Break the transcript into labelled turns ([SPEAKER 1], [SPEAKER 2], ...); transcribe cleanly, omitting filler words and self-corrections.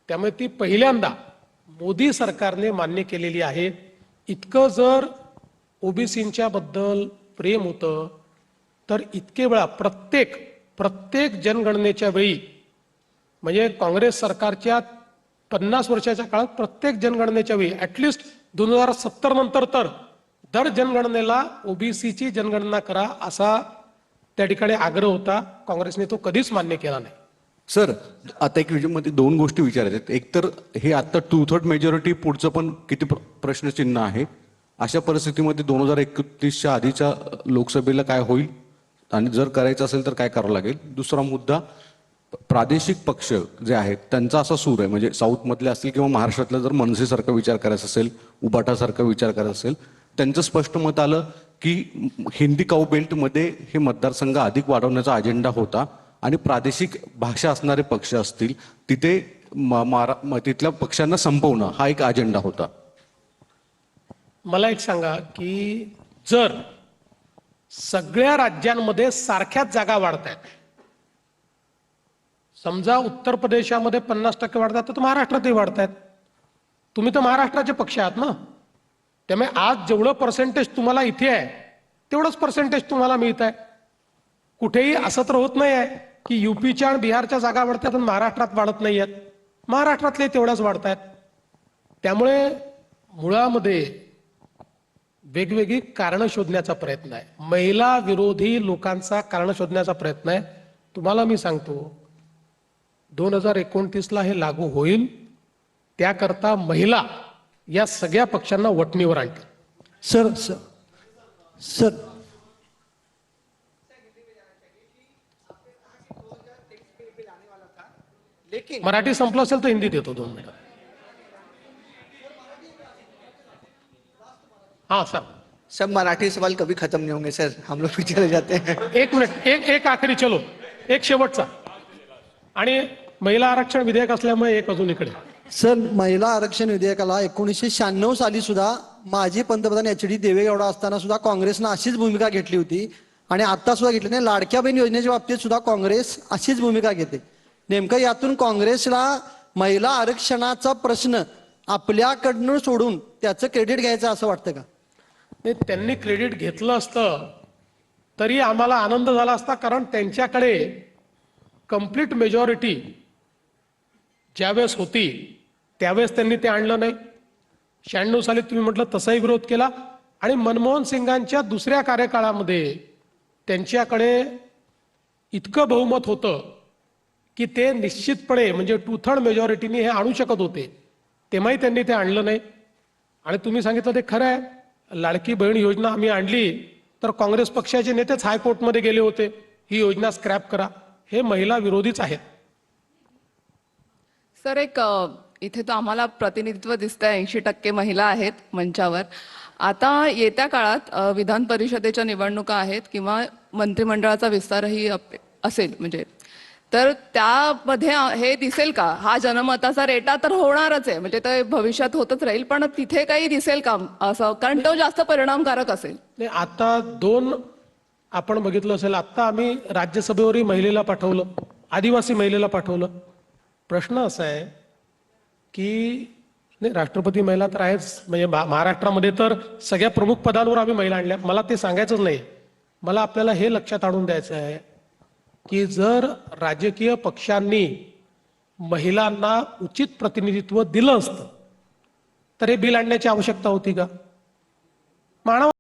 [SPEAKER 1] त्यामुळे ती पहिल्यांदा मोदी सरकारने मान्य केलेली आहे. इतकं जर ओबीसींच्या बद्दल प्रेम होतं तर इतके वेळा प्रत्येक जनगणनेच्या वेळी, म्हणजे काँग्रेस सरकारच्या 50 वर्षाच्या काळात प्रत्येक जनगणनेच्या वेळी ॲटलिस्ट 2070 नंतर तर दर जनगणनेला ओबीसीची जनगणना करा असा त्या ठिकाणी आग्रह होता. काँग्रेसने तो कधीच मान्य केला नाही.
[SPEAKER 2] सर, आता एक मध्ये दोन गोष्टी विचारायच्या. एक तर हे आता 2/3 मेजॉरिटी पुढचं पण किती प्रश्नचिन्ह आहे. अशा परिस्थितीमध्ये 2031च्या आधीच्या लोकसभेला काय होईल आणि जर करायचं असेल तर काय करावं लागेल. दुसरा मुद्दा, प्रादेशिक पक्ष जे आहेत त्यांचा असा सूर आहे, म्हणजे साऊथ मधले असतील किंवा महाराष्ट्रातला जर मनसेसारखा विचार करायचा असेल, उबाटासारखा विचार करायचा असेल, त्यांचं स्पष्ट मत आलं की हिंदी काऊ बेल्टमध्ये हे मतदारसंघ अधिक वाढवण्याचा अजेंडा होता आणि प्रादेशिक भाषा असणारे पक्ष असतील तिथे तिथल्या पक्षांना संपवणं हा एक अजेंडा होता.
[SPEAKER 1] मला एक सांगा की जर सगळ्या राज्यांमध्ये सारख्याच जागा वाढत आहेत, समजा उत्तर प्रदेशामध्ये 50% वाढतात तर महाराष्ट्रातही वाढत आहेत. तुम्ही तर महाराष्ट्राचे पक्ष आहात ना, त्यामुळे आज जेवढं पर्सेंटेज तुम्हाला इथे आहे तेवढंच पर्सेंटेज तुम्हाला मिळत आहे. कुठेही असं तर होत नाही आहे की युपीच्या आणि बिहारच्या जागा वाढतात आणि महाराष्ट्रात वाढत नाही आहेत. महाराष्ट्रातले तेवढ्याच वाढत आहेत. त्यामुळे मुळामध्ये वेगवेगळी कारणं शोधण्याचा प्रयत्न आहे. महिला विरोधी लोकांचा कारण शोधण्याचा प्रयत्न आहे. तुम्हाला मी सांगतो 2029ला हे लागू होईल. त्याकरता महिला या सगळ्या पक्षांना वटणीवर आणतील.
[SPEAKER 3] सर सर सर
[SPEAKER 1] मराठी संपलं असेल तर हिंदीत येतो 2 मिनिटं. हाँ सर.
[SPEAKER 4] सर मराठी सवाल कभी खत्म नहीं होंगे सर, हम लोग भी चले जाते हैं.
[SPEAKER 1] 1 मिनिट, एक आखरी, चलो एक शेवटचा. आणि महिला आरक्षण विधेयक असल्यामुळे एक अजून इकडे.
[SPEAKER 3] सर, महिला आरक्षण विधेयकाला 1996 साली सुद्धा माजी पंतप्रधान HD देवेगौडा असताना सुद्धा काँग्रेसनं अशीच भूमिका घेतली होती आणि आता सुद्धा घेतली नाही. लाडक्या बहीण योजनेच्या बाबतीत सुद्धा काँग्रेस अशीच भूमिका घेते. नेमकं यातून काँग्रेसला महिला आरक्षणाचा प्रश्न आपल्याकडनं सोडून त्याचं क्रेडिट घ्यायचं असं वाटतं का?
[SPEAKER 1] नाही, त्यांनी क्रेडिट घेतलं असतं तरी आम्हाला आनंद झाला असता, कारण त्यांच्याकडे कंप्लीट मेजॉरिटी ज्यावेळेस होती त्यावेळेस त्यांनी ते आणलं नाही. 96 साली तुम्ही म्हटलं तसाही विरोध केला आणि मनमोहन सिंगांच्या दुसऱ्या कार्यकाळामध्ये त्यांच्याकडे इतकं बहुमत होतं की ते निश्चितपणे म्हणजे 2/3 मेजॉरिटीने हे आणू शकत होते. तेव्हाही त्यांनी ते आणलं नाही. आणि तुम्ही सांगितलं ते खरं आहे, लाडकी बहीण योजना आम्ही आणली तर काँग्रेस पक्षाचे नेतेच हायकोर्टमध्ये गेले होते, ही योजना स्क्रॅप करा. हे महिला विरोधीच आहेत.
[SPEAKER 5] सर, एक इथे तो आम्हाला प्रतिनिधित्व दिसतंय, 80% महिला आहेत मंचावर. आता येत्या काळात विधान परिषदेच्या निवडणुका आहेत किंवा मंत्रिमंडळाचा विस्तारही असेल, म्हणजे तर त्यामध्ये हे दिसेल का? हा जनमताचा रेटा तर होणारच आहे, म्हणजे ते भविष्यात होतच राहील, पण तिथे काही दिसेल का असं? कारण तो जास्त परिणामकारक असेल.
[SPEAKER 1] नाही, आता 2 आपण बघितलं असेल, आता आम्ही राज्यसभेवरही महिलेला पाठवलं, आदिवासी महिलेला पाठवलं. प्रश्न असा आहे की नाही, राष्ट्रपती महिला तर आहेच, म्हणजे महाराष्ट्रामध्ये तर सगळ्या प्रमुख पदांवर आम्ही महिला आणल्या. मला ते सांगायचंच नाही. मला आपल्याला हे लक्षात आणून द्यायचं आहे की जर राजकीय पक्षांनी महिलांना उचित प्रतिनिधित्व दिलं असतं तर हे बिल आणण्याची आवश्यकता होती का? मानव